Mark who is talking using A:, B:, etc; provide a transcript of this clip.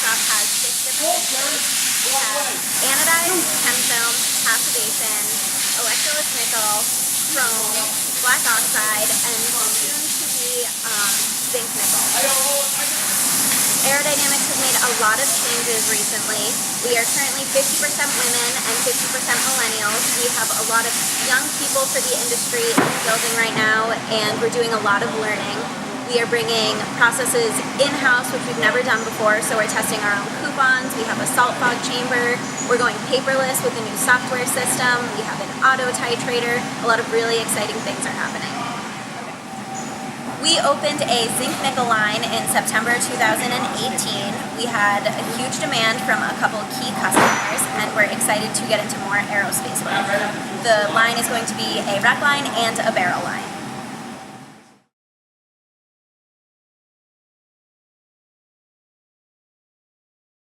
A: shop has 6 different fixtures. We have anodized, chem film, passivation, electroless nickel, chrome, black oxide, and soon to be zinc nickel. AeroDynamics has made a lot of changes recently. We are currently 50% women and 50% millennials. We have a lot of young people for the industry in the building right now, and we're doing a lot of learning. We are bringing processes in-house, which we've never done before, so we're testing our own coupons. We have a salt fog chamber. We're going paperless with a new software system. We have an auto titrator. A lot of really exciting things are happening. We opened a zinc nickel line in September 2018. We had a huge demand from a couple key customers, and we're excited to get into more aerospace work. The line is going to be a rack line and a barrel line.